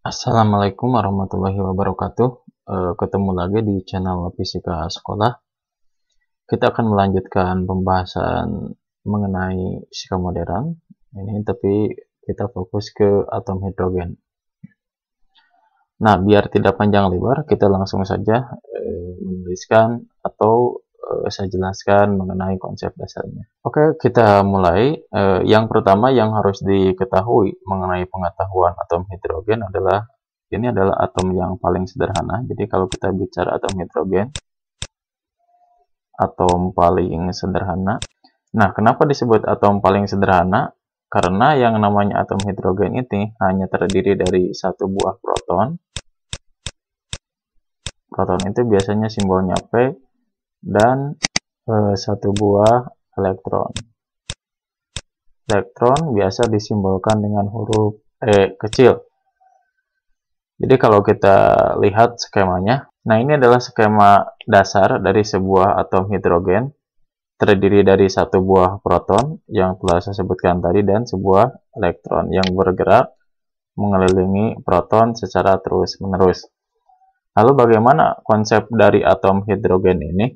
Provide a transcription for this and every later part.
Assalamualaikum warahmatullahi wabarakatuh. Ketemu lagi di channel Fisika Sekolah. Kita akan melanjutkan pembahasan mengenai fisika modern. Ini tapi kita fokus ke atom hidrogen. Nah, biar tidak panjang lebar, kita langsung saja menuliskan atau saya jelaskan mengenai konsep dasarnya. Oke, kita mulai. Yang pertama yang harus diketahui mengenai pengetahuan atom hidrogen adalah ini adalah atom yang paling sederhana. Jadi kalau kita bicara atom hidrogen, atom paling sederhana. Nah, kenapa disebut atom paling sederhana? Karena yang namanya atom hidrogen ini hanya terdiri dari satu buah proton. Proton itu biasanya simbolnya P dan satu buah elektron. Elektron biasa disimbolkan dengan huruf E kecil. Jadi kalau kita lihat skemanya, nah ini adalah skema dasar dari sebuah atom hidrogen, terdiri dari satu buah proton yang telah saya sebutkan tadi dan sebuah elektron yang bergerak mengelilingi proton secara terus-menerus. Lalu bagaimana konsep dari atom hidrogen ini?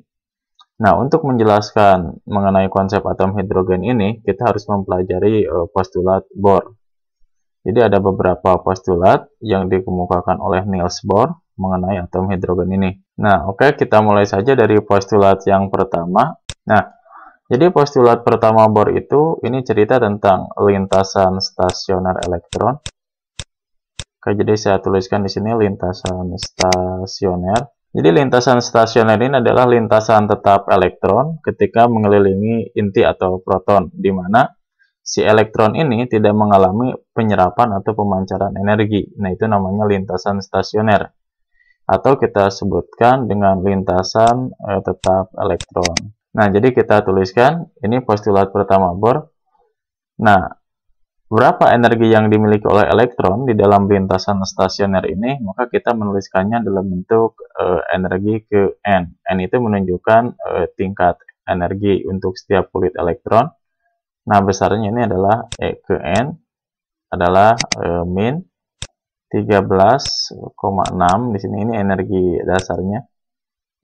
Nah, untuk menjelaskan mengenai konsep atom hidrogen ini, kita harus mempelajari postulat Bohr. Jadi ada beberapa postulat yang dikemukakan oleh Niels Bohr mengenai atom hidrogen ini. Nah, oke, kita mulai saja dari postulat yang pertama. Nah, jadi postulat pertama Bohr itu ini cerita tentang lintasan stasioner elektron. Oke, jadi saya tuliskan di sini lintasan stasioner. Jadi lintasan stasioner ini adalah lintasan tetap elektron ketika mengelilingi inti atau proton, di mana si elektron ini tidak mengalami penyerapan atau pemancaran energi. Nah, itu namanya lintasan stasioner. Atau kita sebutkan dengan lintasan tetap elektron. Nah, jadi kita tuliskan, ini postulat pertama Bohr. Nah, berapa energi yang dimiliki oleh elektron di dalam lintasan stasioner ini? Maka kita menuliskannya dalam bentuk energi ke N. N itu menunjukkan tingkat energi untuk setiap kulit elektron. Nah, besarnya ini adalah E ke N adalah min 13,6. Di sini ini energi dasarnya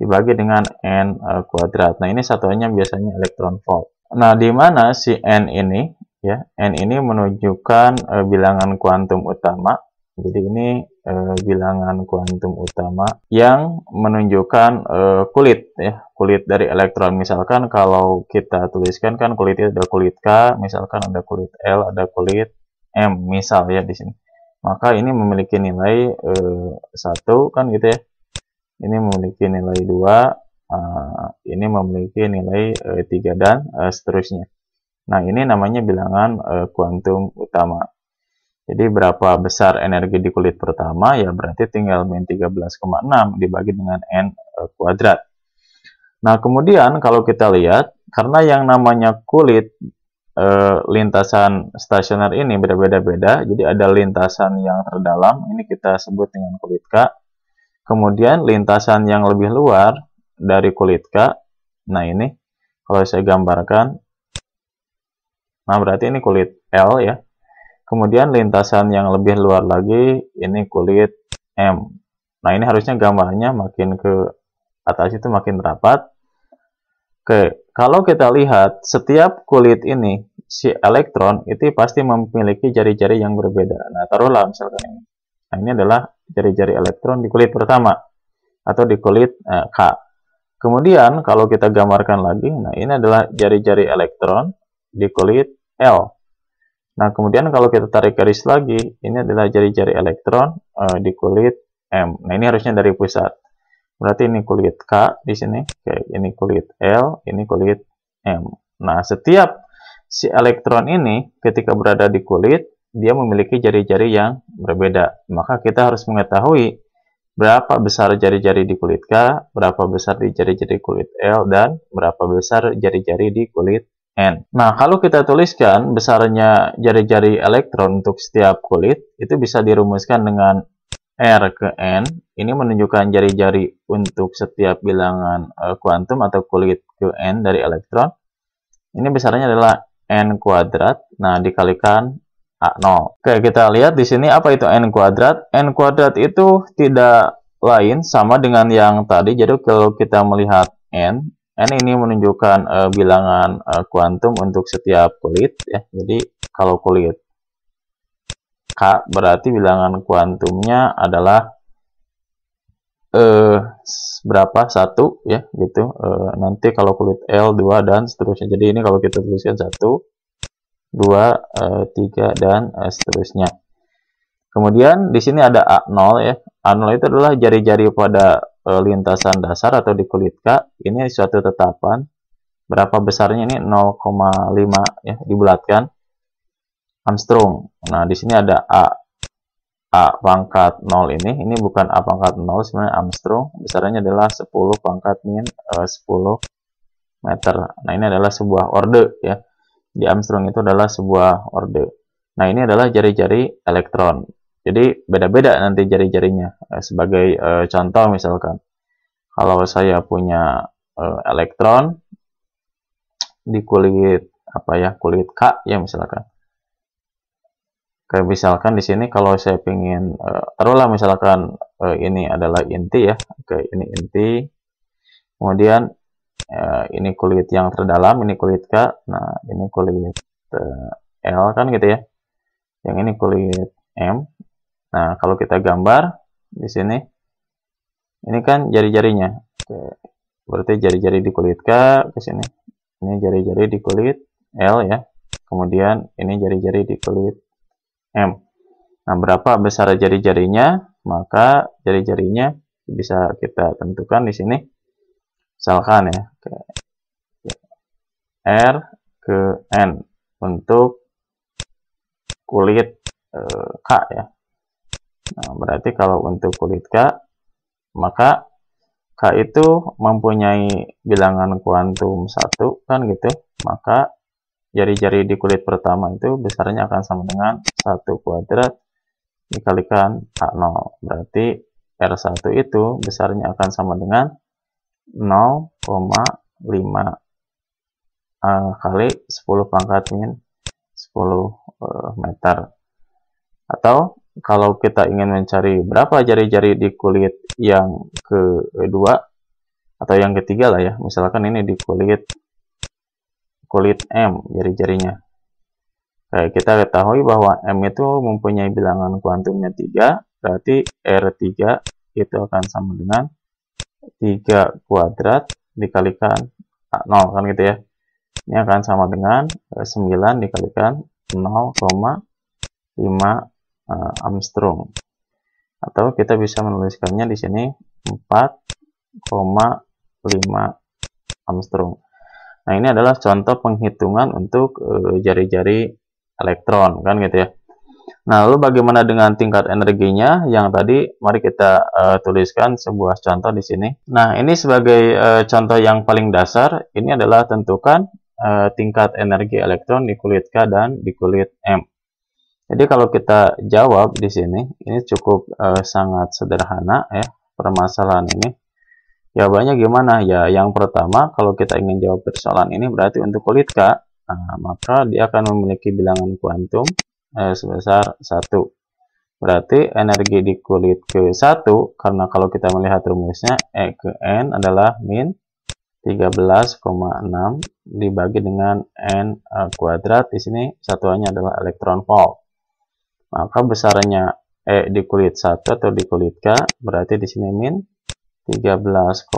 dibagi dengan N kuadrat. Nah, ini satuannya biasanya elektron volt. Nah, di mana si N ini ya, N ini menunjukkan bilangan kuantum utama. Jadi ini bilangan kuantum utama yang menunjukkan kulit ya, kulit dari elektron. Misalkan kalau kita tuliskan kan kulit itu ada kulit K, misalkan ada kulit L, ada kulit M, misal ya di sini. Maka ini memiliki nilai 1 kan gitu ya. Ini memiliki nilai 2, ini memiliki nilai 3 dan seterusnya. Nah, ini namanya bilangan kuantum utama. Jadi berapa besar energi di kulit pertama, ya berarti tinggal min 13,6 dibagi dengan N kuadrat. Nah, kemudian kalau kita lihat, karena yang namanya kulit lintasan stasioner ini berbeda-beda, jadi ada lintasan yang terdalam, ini kita sebut dengan kulit K. Kemudian lintasan yang lebih luar dari kulit K, nah ini kalau saya gambarkan, nah berarti ini kulit L ya. Kemudian lintasan yang lebih luar lagi, ini kulit M. Nah, ini harusnya gambarnya makin ke atas itu makin rapat. Oke, kalau kita lihat, setiap kulit ini, si elektron itu pasti memiliki jari-jari yang berbeda. Nah, taruhlah misalkan ini. Nah, ini adalah jari-jari elektron di kulit pertama, atau di kulit K. Kemudian, kalau kita gambarkan lagi, nah ini adalah jari-jari elektron di kulit L. Nah, kemudian kalau kita tarik garis lagi, ini adalah jari-jari elektron di kulit M. Nah, ini harusnya dari pusat. Berarti ini kulit K di sini, oke, ini kulit L, ini kulit M. Nah, setiap si elektron ini ketika berada di kulit, dia memiliki jari-jari yang berbeda. Maka kita harus mengetahui berapa besar jari-jari di kulit K, berapa besar di jari-jari kulit L, dan berapa besar jari-jari di kulit N. Nah, kalau kita tuliskan besarnya jari-jari elektron untuk setiap kulit, itu bisa dirumuskan dengan R ke N. Ini menunjukkan jari-jari untuk setiap bilangan kuantum atau kulit ke N dari elektron. Ini besarnya adalah N kuadrat. Nah, dikalikan A0. Oke, kita lihat di sini apa itu n kuadrat. N kuadrat itu tidak lain sama dengan yang tadi. Jadi kalau kita melihat n ini menunjukkan bilangan kuantum untuk setiap kulit ya. Jadi kalau kulit K berarti bilangan kuantumnya adalah berapa? 1 ya gitu. Nanti kalau kulit L 2 dan seterusnya. Jadi ini kalau kita tuliskan 1 2, 3 dan seterusnya. Kemudian di sini ada A0 ya. A0 itu adalah jari-jari pada lintasan dasar atau di kulit K. Ini suatu tetapan. Berapa besarnya ini 0,5 ya, dibulatkan Armstrong. Nah, di sini ada A pangkat 0 ini bukan A pangkat 0 sebenarnya Armstrong. Besarnya adalah 10 pangkat min 10 meter. Nah, ini adalah sebuah orde ya. Di Armstrong itu adalah sebuah orde. Nah, ini adalah jari-jari elektron. Jadi, beda-beda nanti jari-jarinya. Sebagai contoh misalkan, kalau saya punya elektron di kulit kulit K ya misalkan. Kayak misalkan di sini kalau saya ingin taruhlah misalkan ini adalah inti ya. Oke, ini inti. Kemudian ini kulit yang terdalam, ini kulit K. Nah, ini kulit L kan gitu ya. Yang ini kulit M. Nah, kalau kita gambar di sini, ini kan jari-jarinya. Berarti jari-jari di kulit K ke sini. Ini jari-jari di kulit L ya. Kemudian ini jari-jari di kulit M. Nah, berapa besar jari-jarinya? Maka jari-jarinya bisa kita tentukan di sini. Misalkan ya, R ke N untuk kulit K ya. Nah, berarti kalau untuk kulit K, maka K itu mempunyai bilangan kuantum 1 kan gitu. Maka jari-jari di kulit pertama itu besarnya akan sama dengan 1 kuadrat dikalikan A0. Berarti R1 itu besarnya akan sama dengan 0,5 kali 10 pangkat min 10 meter. Atau kalau kita ingin mencari berapa jari-jari di kulit yang kedua atau yang ketiga lah ya, misalkan ini di kulit M jari-jarinya. Kita ketahui bahwa M itu mempunyai bilangan kuantumnya 3, berarti R3 itu akan sama dengan 3 kuadrat dikalikan A0 kan gitu ya. Ini akan sama dengan 9 dikalikan 0,5 Armstrong. Atau kita bisa menuliskannya di sini 4,5 Armstrong. Nah, ini adalah contoh penghitungan untuk jari-jari elektron kan gitu ya. Nah, lalu bagaimana dengan tingkat energinya? Yang tadi mari kita tuliskan sebuah contoh di sini. Nah, ini sebagai contoh yang paling dasar, ini adalah tentukan tingkat energi elektron di kulit K dan di kulit M. Jadi kalau kita jawab di sini, ini cukup sangat sederhana ya permasalahan ini. Jawabannya gimana? Ya, yang pertama kalau kita ingin jawab persoalan ini berarti untuk kulit K, maka dia akan memiliki bilangan kuantum sebesar 1. Berarti energi di kulit ke-1, karena kalau kita melihat rumusnya E ke N adalah min 13,6 dibagi dengan N kuadrat. Di sini satuannya adalah elektron volt. Maka besarnya E di kulit 1 atau di kulit K berarti di sini min 13,6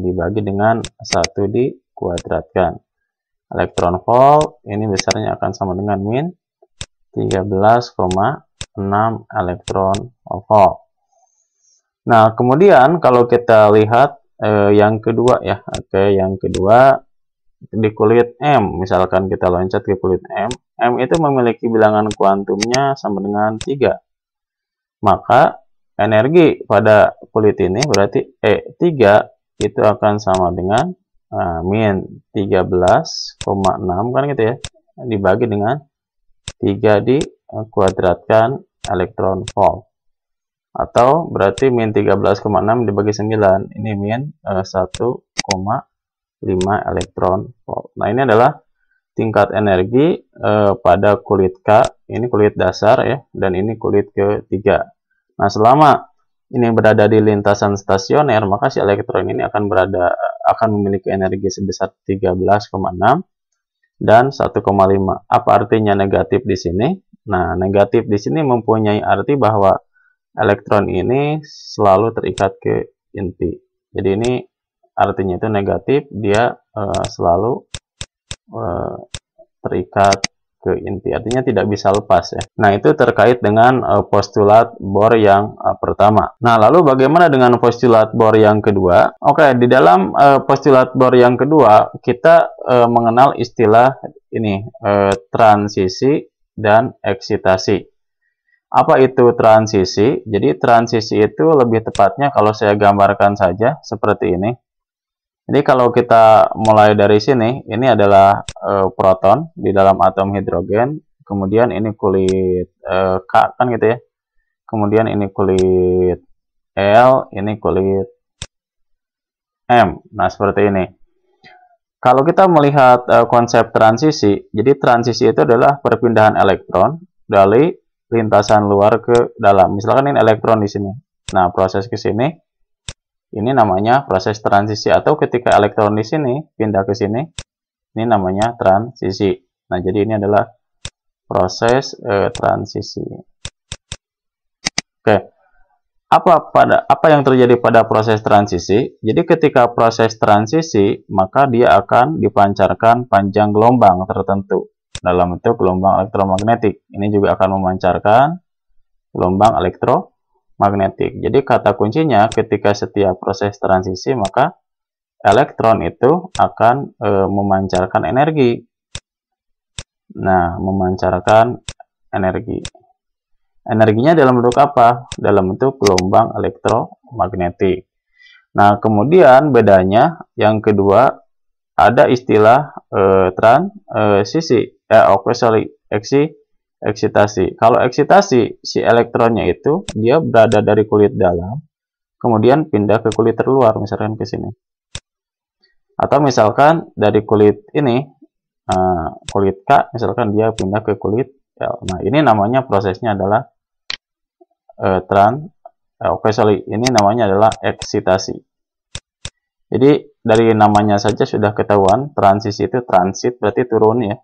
dibagi dengan 1 dikuadratkan. Elektron volt ini besarnya akan sama dengan min 13,6 elektron volt. Nah, kemudian kalau kita lihat yang kedua ya. Oke, yang kedua di kulit M, misalkan kita loncat ke kulit M. M itu memiliki bilangan kuantumnya sama dengan 3. Maka energi pada kulit ini berarti E3 itu akan sama dengan min 13,6 kan gitu ya, dibagi dengan 3 dikuadratkan elektron volt. Atau berarti min 13,6 dibagi 9, ini min 1,5 elektron volt. Nah, ini adalah tingkat energi pada kulit K, ini kulit dasar ya, dan ini kulit ketiga. Nah, selama ini berada di lintasan stasioner, maka si elektron ini akan memiliki energi sebesar 13,6 dan 1,5. Apa artinya negatif di sini? Nah, negatif di sini mempunyai arti bahwa elektron ini selalu terikat ke inti. Jadi ini artinya itu negatif, dia selalu terikat ke inti, artinya tidak bisa lepas ya. Nah, itu terkait dengan postulat Bohr yang pertama. Nah, lalu bagaimana dengan postulat Bohr yang kedua? Oke, di dalam postulat Bohr yang kedua kita mengenal istilah ini, transisi dan eksitasi. Apa itu transisi? Jadi transisi itu lebih tepatnya kalau saya gambarkan saja seperti ini. Jadi kalau kita mulai dari sini, ini adalah proton di dalam atom hidrogen, kemudian ini kulit K kan gitu ya. Kemudian ini kulit L, ini kulit M. Nah, seperti ini. Kalau kita melihat konsep transisi, jadi transisi itu adalah perpindahan elektron dari lintasan luar ke dalam. Misalkan ini elektron di sini. Nah, proses ke sini, ini namanya proses transisi, atau ketika elektron di sini pindah ke sini, ini namanya transisi. Nah, jadi ini adalah proses transisi. Oke. Apa yang terjadi pada proses transisi? Jadi ketika proses transisi, maka dia akan dipancarkan panjang gelombang tertentu dalam bentuk gelombang elektromagnetik. Ini juga akan memancarkan gelombang elektromagnetik. Jadi kata kuncinya ketika setiap proses transisi, maka elektron itu akan memancarkan energi. Nah, memancarkan energi. Energinya dalam bentuk apa? Dalam bentuk gelombang elektromagnetik. Nah, kemudian bedanya yang kedua ada istilah transisi, eksitasi. Kalau eksitasi, si elektronnya itu dia berada dari kulit dalam, kemudian pindah ke kulit terluar, misalkan ke sini. Atau misalkan dari kulit ini, kulit K, misalkan dia pindah ke kulit L. Nah, ini namanya prosesnya adalah ini namanya adalah eksitasi. Jadi dari namanya saja sudah ketahuan, transisi itu transit berarti turun ya.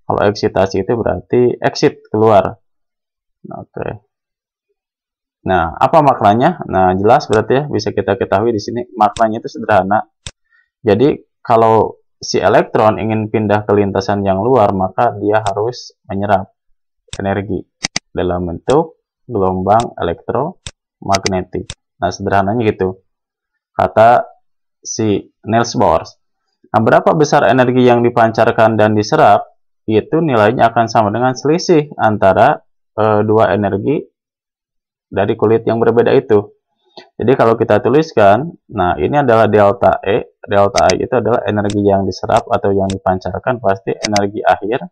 Kalau eksitasi itu berarti exit, keluar. Oke. Nah, apa maknanya? Nah, jelas berarti ya, bisa kita ketahui di sini maknanya itu sederhana. Jadi kalau si elektron ingin pindah ke lintasan yang luar, maka dia harus menyerap energi dalam bentuk gelombang elektromagnetik. Nah, sederhananya gitu, kata si Niels Bohr. Nah, berapa besar energi yang dipancarkan dan diserap, itu nilainya akan sama dengan selisih antara dua energi dari kulit yang berbeda itu. Jadi kalau kita tuliskan, nah ini adalah delta E. Delta E itu adalah energi yang diserap atau yang dipancarkan, pasti energi akhir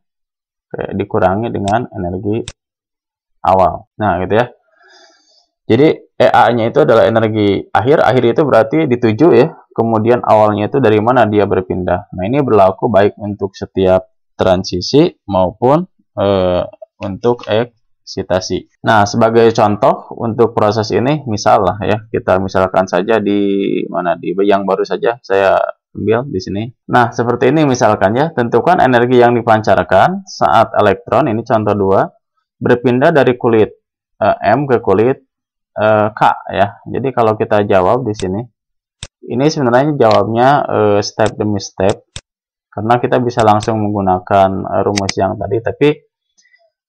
dikurangi dengan energi awal. Nah, gitu ya. Jadi EA-nya itu adalah energi akhir. Akhir itu berarti dituju ya. Kemudian awalnya itu dari mana dia berpindah. Nah, ini berlaku baik untuk setiap transisi maupun untuk eksitasi. Nah, sebagai contoh untuk proses ini, misal lah ya, kita misalkan saja di mana, di yang baru saja saya ambil di sini. Nah, seperti ini misalkan ya, tentukan energi yang dipancarkan saat elektron, ini contoh 2, berpindah dari kulit M ke kulit K ya. Jadi kalau kita jawab di sini, ini sebenarnya jawabnya step demi step, karena kita bisa langsung menggunakan rumus yang tadi. Tapi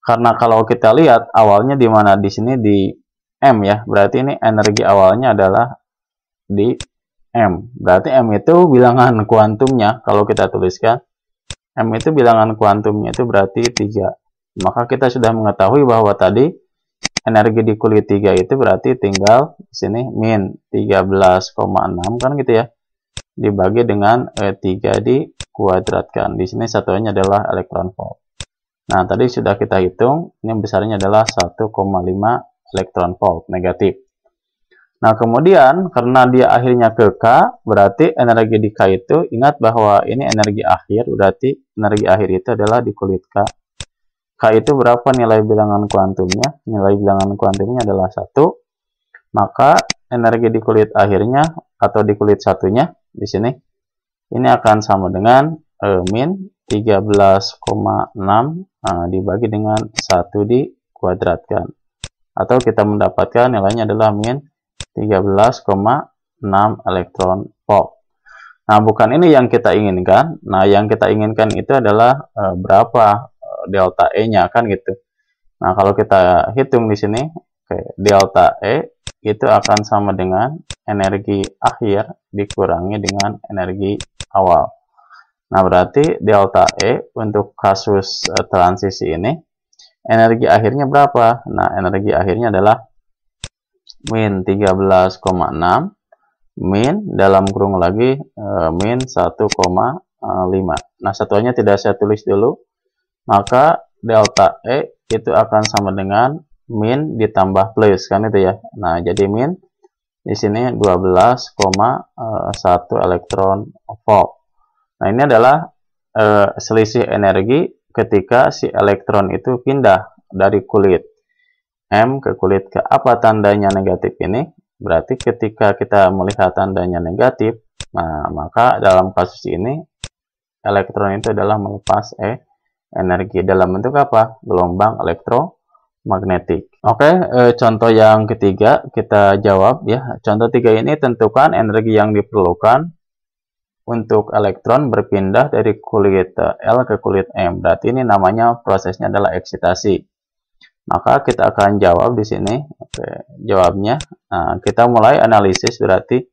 karena kalau kita lihat awalnya di mana, di sini di M ya, berarti ini energi awalnya adalah di M. Berarti M itu bilangan kuantumnya, kalau kita tuliskan M itu bilangan kuantumnya itu berarti 3. Maka kita sudah mengetahui bahwa tadi energi di kulit 3 itu berarti tinggal di sini min 13,6 kan gitu ya. Dibagi dengan 3 dikuadratkan. Di sini satuannya adalah elektron volt. Nah, tadi sudah kita hitung, ini besarnya adalah 1,5 elektron volt negatif. Nah, kemudian karena dia akhirnya ke K, berarti energi di K itu, ingat bahwa ini energi akhir, berarti energi akhir itu adalah di kulit K. K itu berapa nilai bilangan kuantumnya? Nilai bilangan kuantumnya adalah 1. Maka energi di kulit akhirnya atau di kulit satunya di sini ini akan sama dengan min 13,6 dibagi dengan 1 dikuadratkan. Atau kita mendapatkan nilainya adalah min 13,6 elektron volt. Nah, bukan ini yang kita inginkan. Nah, yang kita inginkan itu adalah berapa delta E-nya kan gitu. Nah, kalau kita hitung di sini, delta E itu akan sama dengan energi akhir dikurangi dengan energi awal. Nah, berarti delta E untuk kasus transisi ini, energi akhirnya berapa? Nah, energi akhirnya adalah min 13,6 min dalam kurung lagi min 1,5. Nah, satuannya tidak saya tulis dulu. Maka delta E itu akan sama dengan min ditambah plus kan itu ya. Nah, jadi min di sini 12,1 elektron volt. Nah, ini adalah selisih energi ketika si elektron itu pindah dari kulit M ke kulit K. Apa tandanya negatif ini? Berarti ketika kita melihat tandanya negatif, nah, maka dalam kasus ini elektron itu adalah melepas energi dalam bentuk apa? Gelombang elektromagnetik. Oke, contoh yang ketiga kita jawab ya. Contoh 3 ini tentukan energi yang diperlukan untuk elektron berpindah dari kulit L ke kulit M. Berarti ini namanya prosesnya adalah eksitasi. Maka kita akan jawab di sini. Oke, jawabnya. Nah, kita mulai analisis berarti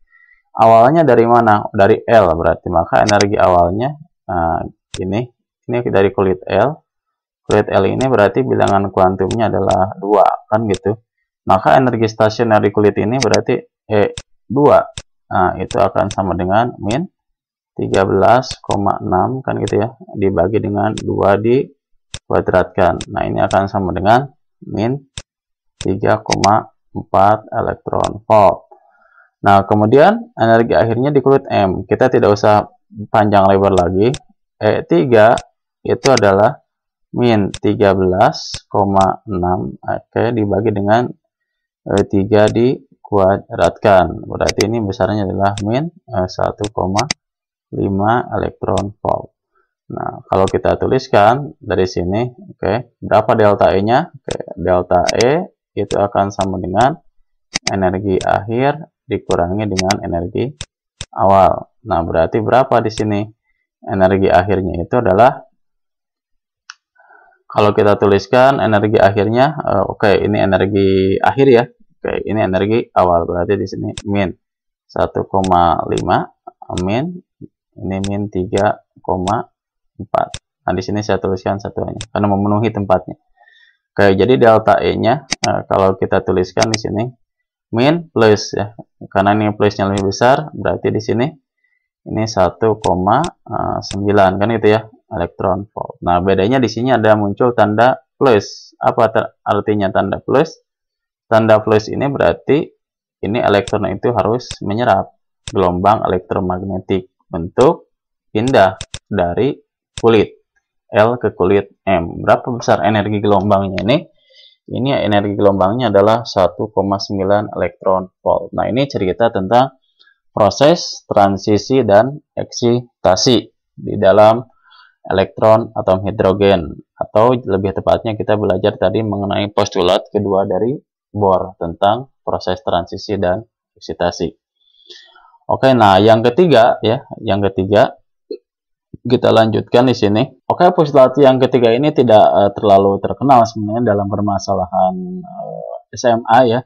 awalnya dari mana? Dari L berarti. Maka energi awalnya ini dari kulit L. Kulit L ini berarti bilangan kuantumnya adalah 2 kan gitu. Maka energi stasioner di kulit ini berarti E2. Nah, itu akan sama dengan min 13,6 kan gitu ya, dibagi dengan 2 dikuadratkan. Nah, ini akan sama dengan min 3,4 elektron volt. Nah, kemudian energi akhirnya di kulit M. Kita tidak usah panjang lebar lagi. E3 itu adalah min 13,6 dibagi dengan 3 dikuadratkan. Berarti ini besarnya adalah min 1,5 elektron volt. Nah, kalau kita tuliskan dari sini, berapa delta E-nya? Delta E itu akan sama dengan energi akhir dikurangi dengan energi awal. Nah, berarti berapa di sini? Energi akhirnya itu adalah, kalau kita tuliskan energi akhirnya, ini energi akhir ya. Ini energi awal, berarti di sini min 1,5 min, ini min 3,4. Nah, di sini saya tuliskan satuannya karena memenuhi tempatnya. Jadi delta E-nya kalau kita tuliskan di sini min plus ya. Karena ini plusnya lebih besar, berarti di sini ini 1,9 kan itu ya, elektron volt. Nah, bedanya di sini ada muncul tanda plus. Apa artinya tanda plus? Tanda plus ini berarti ini elektron itu harus menyerap gelombang elektromagnetik untuk pindah dari kulit L ke kulit M. Berapa besar energi gelombangnya ini? Ini energi gelombangnya adalah 1,9 elektron volt. Nah, ini cerita tentang proses transisi dan eksitasi di dalam elektron atom hidrogen. Atau lebih tepatnya kita belajar tadi mengenai postulat kedua dari Bohr tentang proses transisi dan eksitasi. Oke, nah yang ketiga ya, kita lanjutkan di sini. Oke, postulat yang ketiga ini tidak terlalu terkenal sebenarnya dalam permasalahan SMA ya.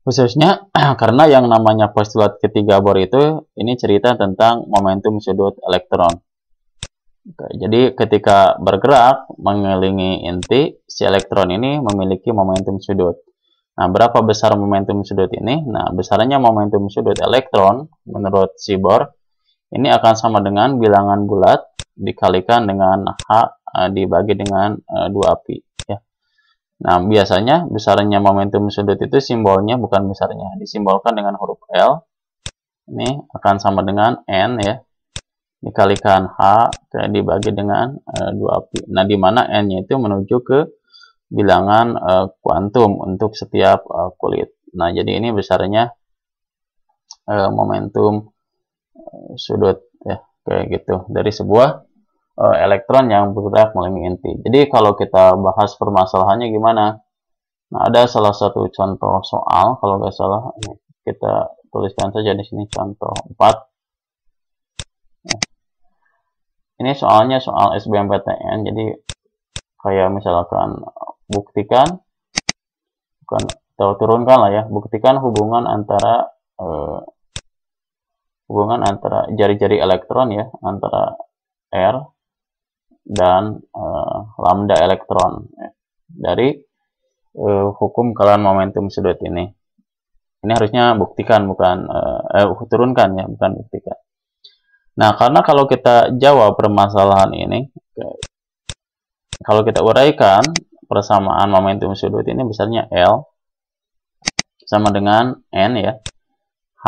Khususnya karena yang namanya postulat ketiga Bohr itu ini cerita tentang momentum sudut elektron. Oke, jadi ketika bergerak mengelilingi inti, si elektron ini memiliki momentum sudut. Nah, berapa besar momentum sudut ini? Nah, besarnya momentum sudut elektron menurut si Bohr ini akan sama dengan bilangan bulat dikalikan dengan H dibagi dengan 2pi ya. Nah, biasanya besarnya momentum sudut itu simbolnya bukan besarnya, disimbolkan dengan huruf L. Ini akan sama dengan N ya, dikalikan H dibagi dengan 2pi. Nah, di mana N-nya itu menuju ke bilangan kuantum untuk setiap kulit. Nah, jadi ini besarnya momentum sudut ya, kayak gitu, dari sebuah elektron yang bergerak melalui inti. Jadi kalau kita bahas permasalahannya gimana? Nah, ada salah satu contoh soal, kalau nggak salah, kita tuliskan saja di sini contoh 4. Ini soalnya soal SBMPTN, jadi kayak misalkan buktikan, bukan, atau turunkan lah ya, buktikan hubungan antara jari-jari elektron ya, antara R dan lambda elektron ya, dari hukum kalian momentum sudut ini. Ini harusnya buktikan, bukan turunkan ya, bukan buktikan. Nah, karena kalau kita jawab permasalahan ini, kalau kita uraikan persamaan momentum sudut ini besarnya L sama dengan N ya, H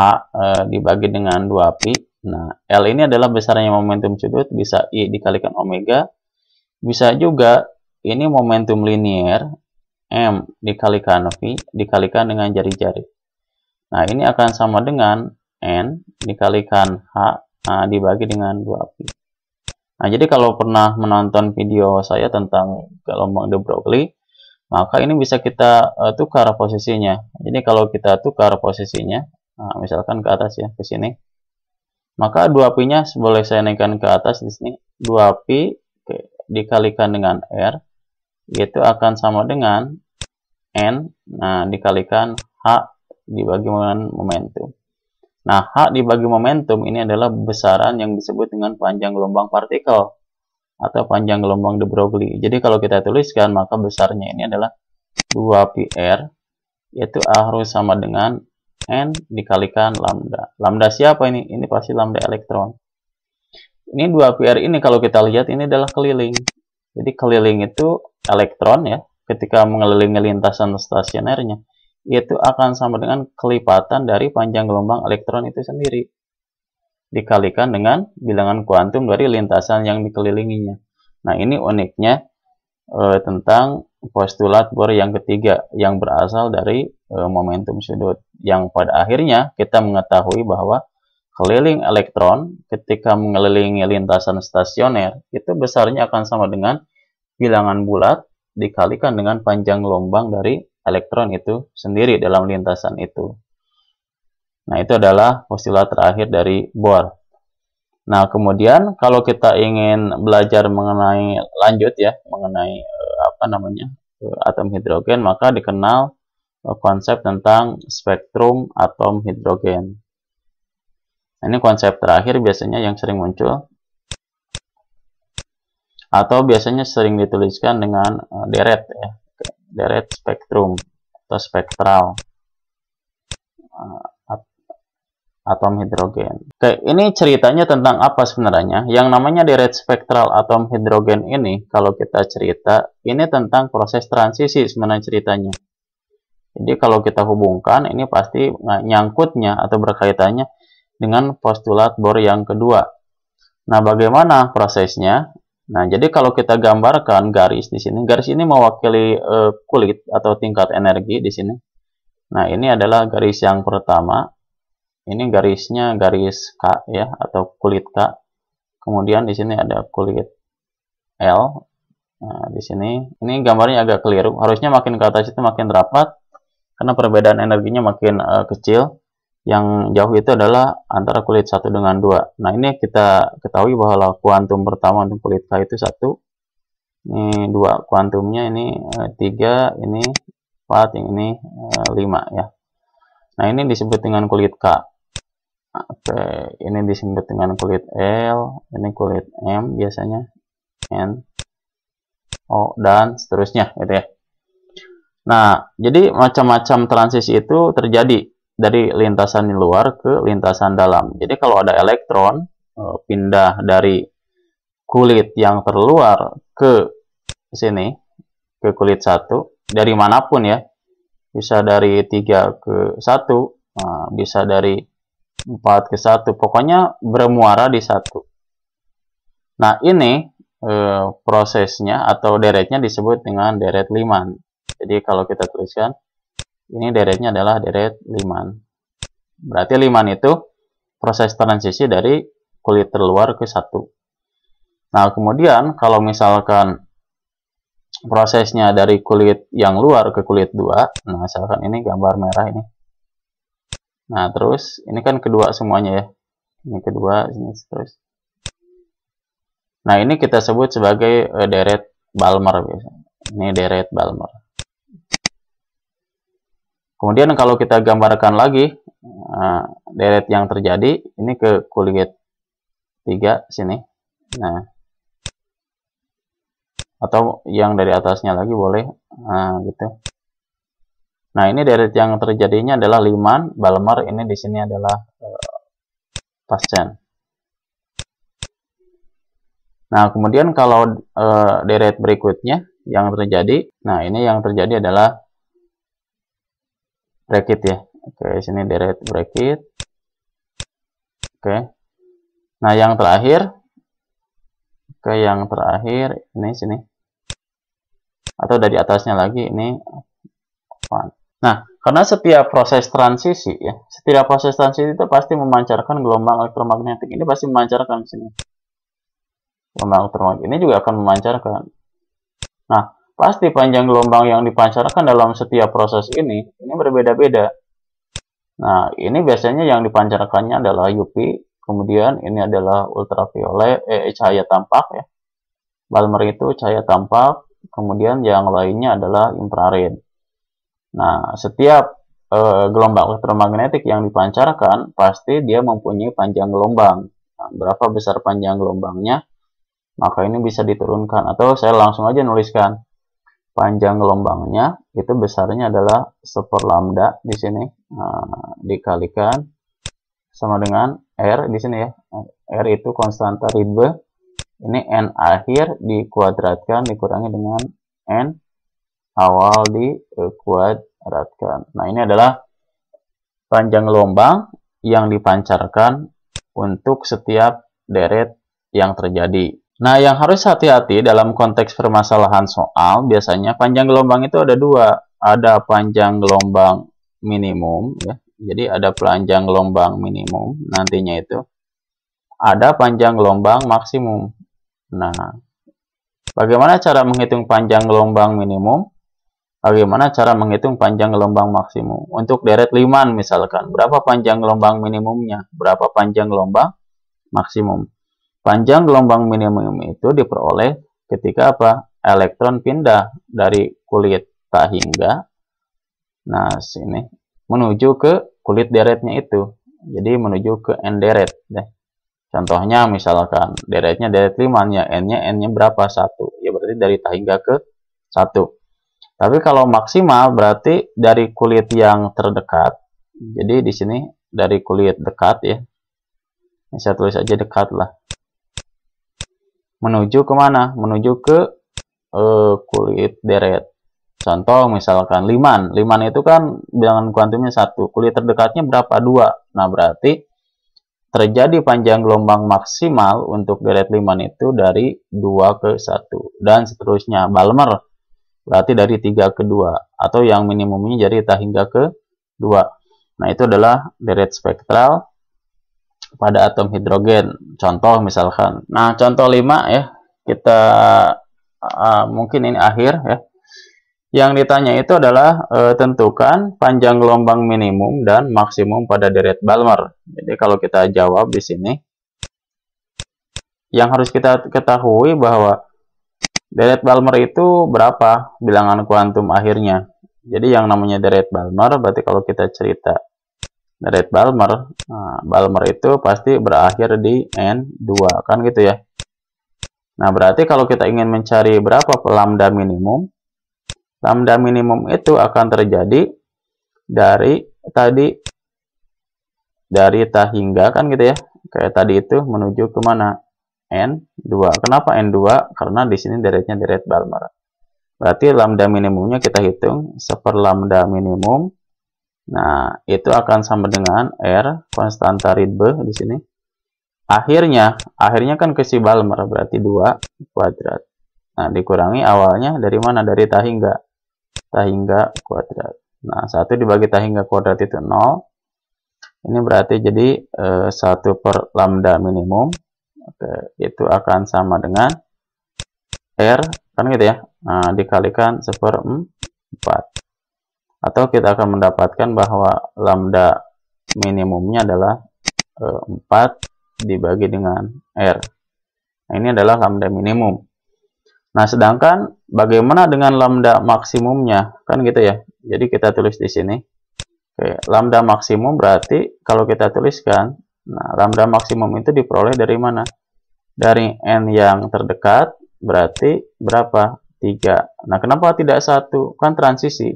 dibagi dengan 2pi. Nah, L ini adalah besarnya momentum sudut, bisa I dikalikan omega, bisa juga ini momentum linier, M dikalikan V dikalikan dengan jari-jari. Nah, ini akan sama dengan N dikalikan H dibagi dengan 2pi. Nah, jadi kalau pernah menonton video saya tentang gelombang de Broglie, maka ini bisa kita tukar posisinya. Jadi kalau kita tukar posisinya, misalkan ke atas ya, ke sini, maka 2pi-nya boleh saya naikkan ke atas di sini. 2pi dikalikan dengan R, yaitu akan sama dengan N, dikalikan H dibagi dengan momentum. Nah, H dibagi momentum ini adalah besaran yang disebut dengan panjang gelombang partikel atau panjang gelombang de Broglie. Jadi kalau kita tuliskan, maka besarnya ini adalah 2πr, yaitu harus sama dengan N dikalikan lambda. Lambda siapa ini? Ini pasti lambda elektron. Ini 2πr ini kalau kita lihat ini adalah keliling. Jadi keliling itu elektron ya, ketika mengelilingi lintasan stasionernya, itu akan sama dengan kelipatan dari panjang gelombang elektron itu sendiri, dikalikan dengan bilangan kuantum dari lintasan yang dikelilinginya. Nah, ini uniknya tentang postulat Bohr yang ketiga, yang berasal dari momentum sudut, yang pada akhirnya kita mengetahui bahwa keliling elektron ketika mengelilingi lintasan stasioner, itu besarnya akan sama dengan bilangan bulat dikalikan dengan panjang gelombang dari elektron itu sendiri dalam lintasan itu. Nah, itu adalah postulat terakhir dari Bohr. Nah, kemudian kalau kita ingin belajar mengenai lanjut ya, mengenai atom hidrogen, maka dikenal konsep tentang spektrum atom hidrogen. Nah, ini konsep terakhir biasanya yang sering muncul, atau biasanya sering dituliskan dengan deret ya, deret spektrum atau spektral atom hidrogen. Oke, ini ceritanya tentang apa sebenarnya? Yang namanya deret spektral atom hidrogen ini, kalau kita cerita, ini tentang proses transisi sebenarnya ceritanya. Jadi kalau kita hubungkan, ini pasti nyangkutnya atau berkaitannya dengan postulat Bohr yang kedua. Nah, bagaimana prosesnya? Nah, jadi kalau kita gambarkan garis di sini, garis ini mewakili kulit atau tingkat energi di sini. Nah, ini adalah garis yang pertama. Ini garisnya garis K ya, atau kulit K. Kemudian di sini ada kulit L. Nah, di sini ini gambarnya agak keliru. Harusnya makin ke atas itu makin rapat karena perbedaan energinya makin kecil. Yang jauh itu adalah antara kulit 1 dengan 2. Nah, ini kita ketahui bahwa kuantum pertama untuk kulit K itu 1. Ini 2 kuantumnya, ini 3, ini 4, yang ini 5 ya. Nah, ini disebut dengan kulit K. Oke, ini disebut dengan kulit L, ini kulit M biasanya, N, O, dan seterusnya gitu ya. Nah, jadi macam-macam transisi itu terjadi dari lintasan luar ke lintasan dalam. Jadi kalau ada elektron pindah dari kulit yang terluar ke sini, ke kulit 1, dari manapun ya. Bisa dari 3 ke 1, bisa dari 4 ke 1, pokoknya bermuara di 1. Nah, ini prosesnya atau deretnya disebut dengan deret Lyman. Jadi kalau kita tuliskan, ini deretnya adalah deret Lyman. Berarti Lyman itu proses transisi dari kulit terluar ke 1. Nah, kemudian kalau misalkan prosesnya dari kulit yang luar ke kulit 2, nah misalkan ini gambar merah ini. Nah, terus ini kan kedua semuanya ya. Ini kedua, ini terus. Nah, ini kita sebut sebagai deret Balmer biasanya. Ini deret Balmer. Kemudian kalau kita gambarkan lagi deret yang terjadi ini ke kulit 3 sini. Nah, atau yang dari atasnya lagi boleh, gitu. Nah, ini deret yang terjadinya adalah Lyman, Balmer, ini di sini adalah Paschen. Nah, kemudian kalau deret berikutnya yang terjadi, nah ini yang terjadi adalah bracket ya. Oke, sini deret bracket. Oke. Nah, yang terakhir, ini sini. Atau dari atasnya lagi ini. Nah, karena setiap proses transisi ya, setiap proses transisi itu pasti memancarkan gelombang elektromagnetik. Ini pasti memancarkan sini. Gelombang elektromagnetik ini juga akan memancarkan. Nah, pasti panjang gelombang yang dipancarkan dalam setiap proses ini berbeda-beda. Nah, ini biasanya yang dipancarkannya adalah UV, kemudian ini adalah ultraviolet, cahaya tampak ya. Balmer itu cahaya tampak, kemudian yang lainnya adalah infrared. Nah, setiap gelombang elektromagnetik yang dipancarkan pasti dia mempunyai panjang gelombang. Nah, berapa besar panjang gelombangnya? Maka ini bisa diturunkan, atau saya langsung aja nuliskan panjang gelombangnya itu besarnya adalah 1/lambda di sini, dikalikan sama dengan R di sini ya. R itu konstanta Rydberg. Ini N akhir dikuadratkan dikurangi dengan N awal dikuadratkan. Nah, ini adalah panjang gelombang yang dipancarkan untuk setiap deret yang terjadi. Nah, yang harus hati-hati dalam konteks permasalahan soal, biasanya panjang gelombang itu ada dua. Ada panjang gelombang minimum, ya. Jadi ada panjang gelombang minimum, nantinya itu. Ada panjang gelombang maksimum. Nah, bagaimana cara menghitung panjang gelombang minimum? Bagaimana cara menghitung panjang gelombang maksimum? Untuk deret Lyman misalkan, berapa panjang gelombang minimumnya? Berapa panjang gelombang maksimum? Panjang gelombang minimum itu diperoleh ketika apa? Elektron pindah dari kulit tahingga, nah sini, menuju ke kulit deretnya itu. Jadi menuju ke N deret. Deh. Contohnya misalkan deretnya deret Lyman ya, N-nya berapa? 1. Ya berarti dari tahingga ke 1. Tapi kalau maksimal berarti dari kulit yang terdekat. Jadi di sini dari kulit dekat ya. Ini saya tulis aja dekat lah. Menuju kemana? Menuju ke kulit deret. Contoh misalkan Lyman. Lyman itu kan bilangan kuantumnya 1. Kulit terdekatnya berapa? 2. Nah, berarti terjadi panjang gelombang maksimal untuk deret Lyman itu dari 2 ke 1. Dan seterusnya. Balmer berarti dari 3 ke 2. Atau yang minimumnya dari tahingga ke 2. Nah, itu adalah deret spektral pada atom hidrogen. Contoh misalkan. Nah, contoh 5 ya. Kita mungkin ini akhir ya. Yang ditanya itu adalah tentukan panjang gelombang minimum dan maksimum pada deret Balmer. Jadi kalau kita jawab di sini, yang harus kita ketahui bahwa deret Balmer itu berapa bilangan kuantum akhirnya. Jadi yang namanya deret Balmer berarti kalau kita cerita deret Balmer, Balmer itu pasti berakhir di N2 kan gitu ya. Nah, berarti kalau kita ingin mencari berapa lambda minimum, lambda minimum itu akan terjadi dari tadi, dari tahingga kan gitu ya. Kayak tadi itu menuju ke mana? N2. Kenapa N2? Karena di sini deretnya deret Balmer. Berarti lambda minimumnya kita hitung 1/, lambda minimum. Nah, itu akan sama dengan R, konstanta Rydberg di sini. Akhirnya kan ke si Balmer, berarti 2 kuadrat. Nah, dikurangi awalnya dari mana? Dari ta hingga kuadrat. Nah, 1 dibagi ta hingga kuadrat itu 0. Ini berarti jadi 1 per lambda minimum. Oke, itu akan sama dengan R, kan gitu ya. Nah, dikalikan 1/4. Atau kita akan mendapatkan bahwa lambda minimumnya adalah 4 dibagi dengan R. Nah, ini adalah lambda minimum. Nah, sedangkan bagaimana dengan lambda maksimumnya? Kan gitu ya. Jadi kita tulis di sini. Oke, lambda maksimum berarti kalau kita tuliskan, nah, lambda maksimum itu diperoleh dari mana? Dari n yang terdekat, berarti berapa? 3. Nah, kenapa tidak 1? Kan transisi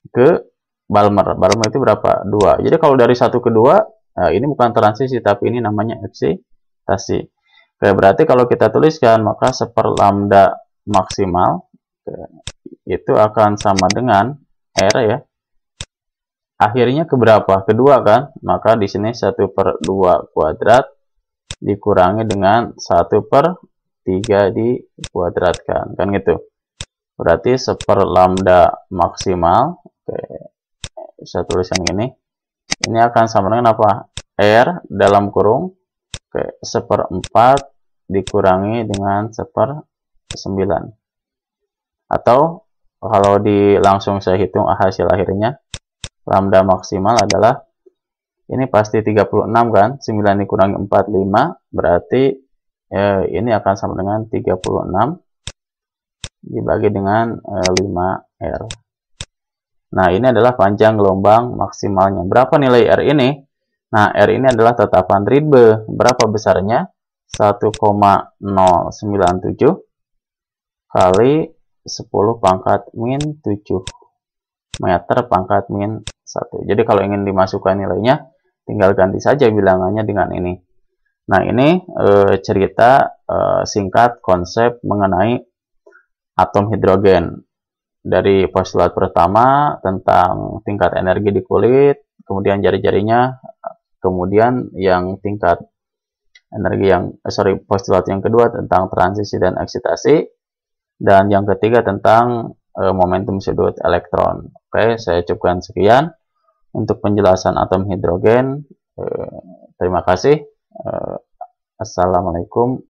ke Balmer. Balmer itu berapa? 2. Jadi kalau dari 1 ke 2, nah, ini bukan transisi, tapi ini namanya eksitasi. Oke, berarti kalau kita tuliskan, maka 1/, lambda maksimal itu akan sama dengan R ya. Akhirnya ke berapa? Kedua kan? Maka di sini 1/2 kuadrat dikurangi dengan 1/3 dikuadratkan. Kan gitu. Berarti 1/, lambda maksimal. Oke, saya tuliskan ini. Ini akan sama dengan apa? R dalam kurung 1/4 dikurangi dengan 1/9. Atau kalau langsung saya hitung hasil akhirnya, lambda maksimal adalah, ini pasti 36 kan, 9 dikurangi 4, 5, berarti ini akan sama dengan 36 dibagi dengan 5R. Nah, ini adalah panjang gelombang maksimalnya. Berapa nilai R ini? Nah, R ini adalah tetapan Rydberg. Berapa besarnya? 1,097 kali 10 pangkat min 7 meter pangkat min 1. Jadi kalau ingin dimasukkan nilainya, tinggal ganti saja bilangannya dengan ini. Nah, ini cerita singkat konsep mengenai atom hidrogen. Dari postulat pertama tentang tingkat energi di kulit, kemudian jari-jarinya, kemudian yang tingkat energi postulat yang kedua tentang transisi dan eksitasi, dan yang ketiga tentang momentum sudut elektron. Oke, saya cukupkan sekian untuk penjelasan atom hidrogen. Terima kasih. Assalamualaikum